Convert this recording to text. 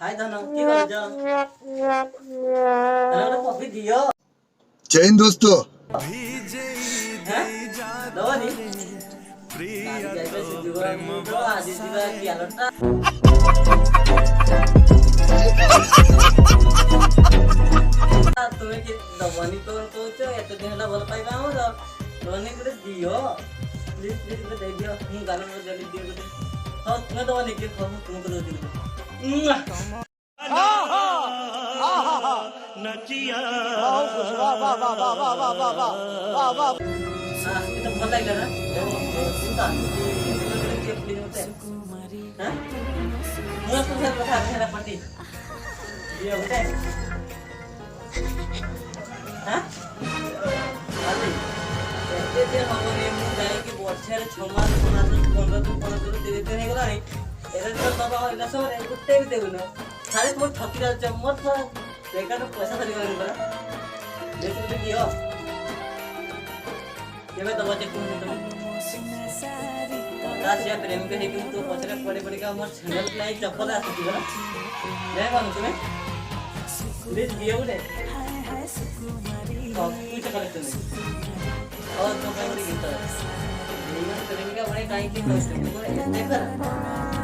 हाय धन की कर जा अरे कॉफी दियो जय हिंद दोस्तों। हैं दवानी आज जाइबे से जुगरा मुंडो आज दिबा की आलटा तुम्हें के दवानी तो कहछो एत देहला भल पाइबा हमर दवानी करे दियो प्लीज प्लीज दे दियो हम गाल में जल्दी दियो गोटे हां तुम्हें दवानी के तुमको दे दियो नचिया itu भल लागला ना सुता के प्लीज होते हैं मुझे तो फिर बता मेरा पति ये होते हैं अरे ऐसे दिन हमने मुंह जाए कि वर्षार 6 मास 15 धीरे धीरे गला नहीं एरा तो बाबा एला सब गुट्टे भी देबो सारे तुम ठकी जा चम्मच बेकार पैसा खरी कर बरा देखो तो कियो केबे दबा चेक तुम राशिया प्रेम के है कि तो पछरे पड़े पड़े का हमर चैनल लाई चप्पल आसी दिबा ले बानु तुम्हें प्लीज दियो रे कुछ कलेक्शन नहीं और तो कहीं गीत है प्रेम का बड़े काई की होस्ट देखो